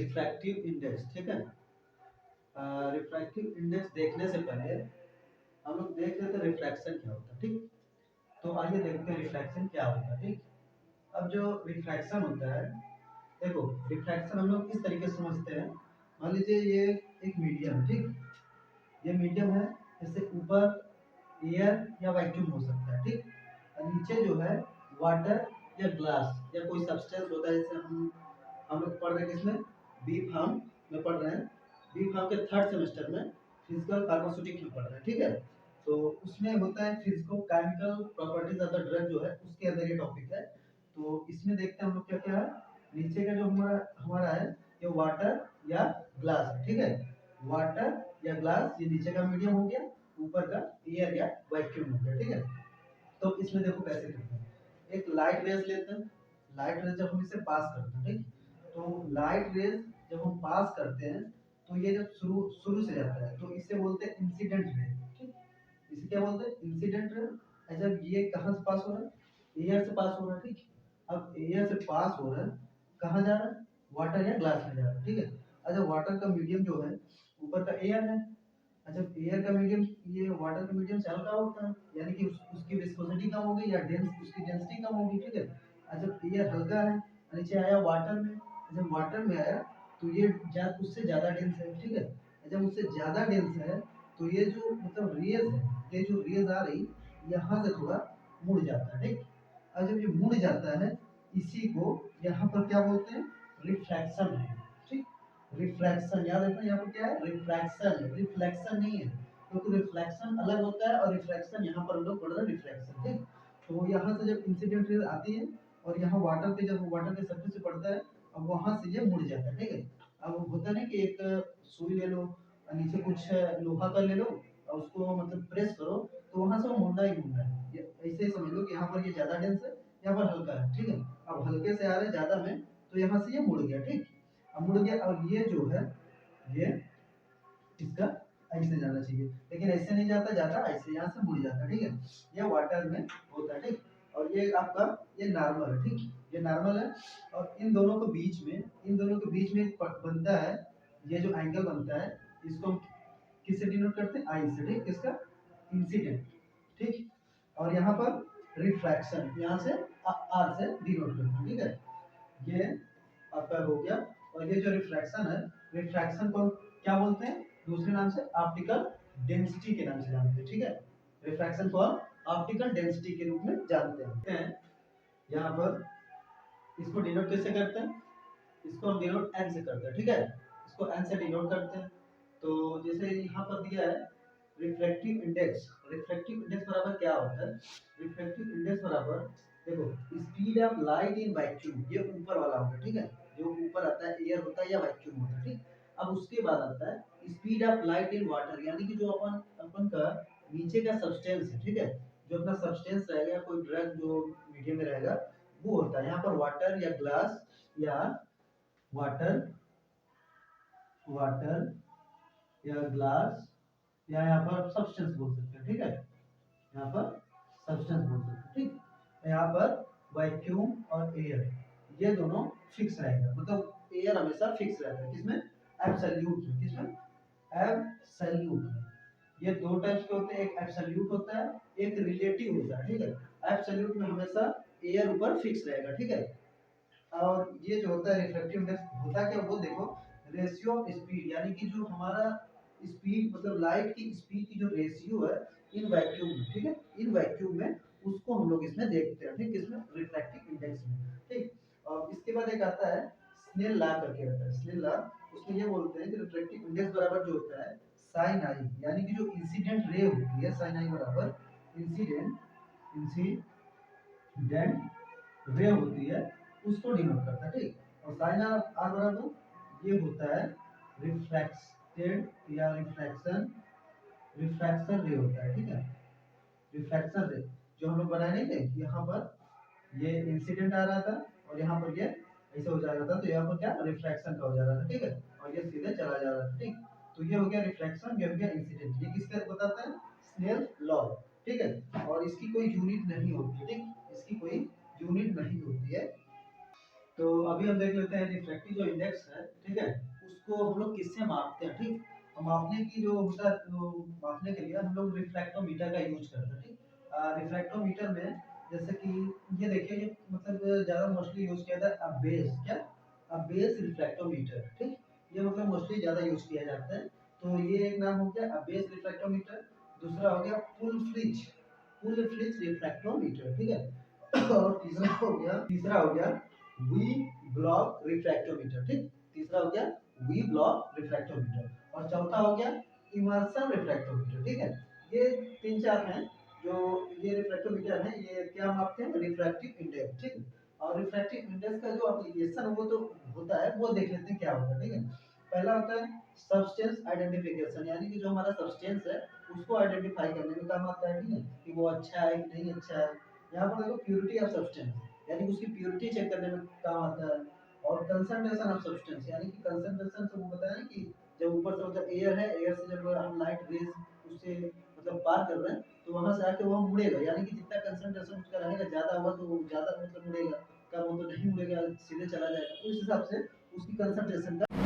Refractive index, ठीक है। Refractive index देखने से पहले हम लोग देख लेते हैं रिफ्रैक्शन क्या होता है, ठीक। तो आइए देखते हैं रिफ्रैक्शन क्या होता है, ठीक। अब जो रिफ्रैक्शन होता है, देखो रिफ्रैक्शन हम लोग किस तरीके से समझते हैं। मान लीजिए ये एक मीडियम, ठीक, ये मीडियम है, इससे ऊपर एयर या वैक्यूम हो सकता है, ठीक, और नीचे जो है वाटर या ग्लास या कोई सब्सटेंस होता है। जैसे हम लोग पढ़ रहे हैं किसमें, बी फार्म में पढ़ रहे हैं, बी फार्म के थर्ड सेमेस्टर में फिजिकल फार्मास्यूटिक्स में पढ़ रहे हैं, ठीक है। तो उसमें होता है physico chemical properties of the drug, जो है उसके अंदर ये टॉपिक है। तो इसमें देखते हैं हम लोग क्या क्या है। नीचे का जो हमारा हमारा है, ये वाटर या ग्लास है, ठीक है। वाटर या ग्लास, ये नीचे का मीडियम हो गया, ऊपर का एयर या वैक्यूम हो गया, ठीक है। तो इसमें देखो कैसे करते हैं। एक लाइट रेज लेते हैं, लाइट रेज जब हम इसे पास करते हैं, ठीक, तो लाइट रेज जब हम पास करते हैं तो ये जब शुरू शुरू से जाता है तो इसे बोलते हैं इंसिडेंट रे, ठीक। इसे क्या बोलते हैं, इंसिडेंट रे। जब ये कहाँ से पास हो रहा है, एयर से पास हो रहा है, ठीक। अब एयर से पास हो रहा है, कहाँ जा रहा है, वाटर या ग्लास में जा रहा है, ठीक है। अच्छा, वाटर का मीडियम जो है ऊपर का एयर है। अच्छा, एयर का मीडियम, ये वाटर का मीडियम से हल्का होता है, यानी कि उसकी विस्कोसिटी कम होगी या उसकी डेंसिटी कम होगी, ठीक है। अच्छा, एयर हल्का है, नीचे आया वाटर में, जब वाटर में आया तो ये उससे ज़्यादा डेंस है, ठीक है। जब उससे ज़्यादा डेंस है तो ये जो मतलब रेज है, ये जो रेज आ रही यहाँ से थोड़ा मुड़ जाता है, ठीक। और जब ये मुड़ जाता है, इसी को यहाँ पर क्या बोलते हैं, रिफ्रैक्शन है, ठीक। रिफ्रैक्शन याद रखना, यहाँ पर क्या है, रिफ्रैक्शन, रिफ्लेक्शन नहीं है, क्योंकि रिफ्लेक्शन अलग होता है और रिफ्रैक्शन यहाँ पर हम लोग पढ़ रहे हैं रिफ्रैक्शन, ठीक। तो यहाँ से जब इंसिडेंट रेज आती है और यहाँ वाटर पे, जब वाटर के सरफेस से पड़ता है, अब वहां से ये मुड़ जाता है, ठीक है। अब होता है ना कि एक सुई ले लो और नीचे कुछ लोहा का ले लो और उसको मतलब प्रेस करो, तो वहां से वो मुड़ना ही मुड़ना है। ये ऐसे ही समझ लो कि यहाँ पर ये ज्यादा डेंस है, यहाँ पर हल्का है, ठीक है। अब हल्के से आ रहे ज्यादा में, तो यहाँ से ये मुड़ गया, ठीक। अब मुड़ गया, अब ये जो है ये इसका ऐसे जाना चाहिए, लेकिन ऐसे नहीं जाता, जाता ऐसे यहाँ से मुड़ जाता है, ठीक है। ये वाटर में होता है, ठीक। और ये आपका ये नॉर्मल है, ठीक, ये नॉर्मल है। और इन दोनों के बीच में, इन दोनों के बीच में एक बनता है, ये जो एंगल बनता है, इसको हम किससे डिनोट करते हैं, आई से, ठीक, किसका, इंसिडेंट, ठीक। और यहाँ पर रिफ्रैक्शन, यहाँ से आर से डिनोट करते हैं, ठीक है। ये आपका हो गया। और ये जो रिफ्रैक्शन है, रिफ्रैक्शन को क्या बोलते हैं, दूसरे नाम से ऑप्टिकल डेंसिटी के नाम से जानते हैं, ठीक है। रिफ्रैक्शन को ऑप्टिकल डेंसिटी के रूप में जानते हैं। यहाँ पर इसको डिनोट कैसे करते हैं, इसको हम डिनोट एन से करते हैं, ठीक है। इसको एन से डिनोट करते हैं। तो जैसे यहाँ पर दिया है रिफ्रैक्टिव इंडेक्स, रिफ्रैक्टिव इंडेक्स बराबर क्या होता है, रिफ्रैक्टिव इंडेक्स बराबर, देखो speed of light in vacuum, ये ऊपर वाला होगा, ठीक है। जो ऊपर आता है एयर होता है या वैक्यूम होता है, ठीक। अब उसके बाद आता है speed of light in water, यानी कि जो अपन अपन का नीचे का सब्सटेंस है, ठीक है। जो अपना सब्सटेंस रहेगा, कोई ड्रग जो मीडियम में रहेगा, वो होता है यहाँ पर वाटर या ग्लास या वाटर, वाटर या ग्लास, या यहाँ पर सब्सटेंस बोल सकते हैं, ठीक है। यहाँ पर सब्सटेंस बोल सकते हैं, ठीक। यहाँ पर वैक्यूम और एयर, ये दोनों फिक्स रहेगा, मतलब एयर हमेशा फिक्स रहता है, किसमें, एब्सोल्यूट में, किसमें, एब्सोल्यूट में। ये दो टाइप्स के होते हैं, एक एब्सोल्यूट होता है, एक रिलेटिव होता है, ठीक है। एब्सोल्यूट में हमेशा एयर ऊपर फिक्स रहेगा, ठीक है। और ये जो होता है रिफ्रैक्टिव इंडेक्स, होता क्या, वो देखो रेशियो ऑफ स्पीड, यानी कि जो हमारा स्पीड, मतलब लाइट की स्पीड की जो रेशियो है इन वैक्यूम में, ठीक है, इन वैक्यूम में, उसको हम लोग इसमें देखते हैं, ठीक, इसमें रिफ्रैक्टिव इंडेक्स में, ठीक। और इसके बाद एक आता है स्नेल लॉ करके आता है, स्नेल लॉ। उसमें ये बोलते हैं कि रिफ्रैक्टिव इंडेक्स बराबर जो होता है साइन आई, यानी कि जो इंसिडेंट रे होती है, साइन आई बराबर इंसिडेंट रे होती है, उसको डिनोट करता है, ठीक। और साइन आर बराबर ये होता है रिफ्रैक्टेड या रिफ्रैक्शन रे होता है, ठीक है। रिफ्रैक्शन रे जो हम लोग बनाए नहीं थे, यहाँ पर ये इंसिडेंट आ रहा था और यहाँ पर ये ऐसे हो जा रहा था, तो यहाँ पर क्या रिफ्रैक्शन का हो जा रहा था, ठीक है। और ये सीधे चला जा रहा था, ठीक। तो ये हो गया रिफ्रैक्शन, ये हो गया इंसिडेंट। ये किसका बताता है, स्नेल लॉ, ठीक है। और इसकी कोई यूनिट नहीं होती, ठीक, इसकी कोई यूनिट नहीं होती है। तो अभी हम देख लेते हैं रिफ्रैक्टिव जो इंडेक्स है, ठीक है, उसको हम लोग किससे मापते हैं, ठीक। तो मापने की जो होता है, तो मापने के लिए हम लोग रिफ्रैक्टोमीटर का यूज करते हैं, ठीक। रिफ्रैक्टोमीटर में जैसे कि ये देखिए, ये मतलब ज़्यादा मोस्टली यूज किया जाता है अबेस, क्या, अबेस रिफ्रैक्टोमीटर, ठीक। ये मतलब मोस्टली ज़्यादा यूज किया जाता है। तो ये एक नाम हो गया अबेस रिफ्रैक्टोमीटर। दूसरा हो गया फुल फ्रिज रिफ्रैक्टोमीटर, ठीक है। और तीसरा हो गया वी ब्लॉक रिफ्रैक्टोमीटर, ठीक। तीसरा हो गया वी ब्लॉक रिफ्रैक्टोमीटर, और चौथा हो गया इमर्सन रिफ्रैक्टोमीटर, ठीक है। ये तीन चार हैं जो ये रिफ्रैक्टोमीटर है, ये क्या मापते हैं, रिफ्रैक्टिव इंडेक्स, ठीक। और रिफ्रैक्टिव इंडेक्स का जो एप्लीकेशन वो तो होता है, वो देख लेते हैं क्या होता है, ठीक है। पहला होता है सब्सटेंस आइडेंटिफिकेशन, यानी कि जो हमारा सब्सटेंस है उसको आइडेंटिफाई करने में काम आता है, ठीक है, कि वो अच्छा है कि नहीं अच्छा है। यहाँ पर देखो प्योरिटी ऑफ सब्सटेंस, यानी कि उसकी प्योरिटी चेक करने में काम आता है। और कंसंट्रेशन ऑफ सब्सटेंस, यानी कि कंसंट्रेशन से वो बताया कि जब ऊपर से मतलब एयर है, एयर से जब हम लाइट रेज उससे मतलब पार कर रहे हैं, तो वहां से आके वो मुड़ेगा, यानी कि जितना कंसंट्रेशन उसका रहेगा ज्यादा हुआ तो वो ज्यादा मतलब मुड़ेगा, कम हो तो नहीं मुड़ेगा, सीधे चला जाएगा। तो इस हिसाब से उसकी कंसंट्रेशन का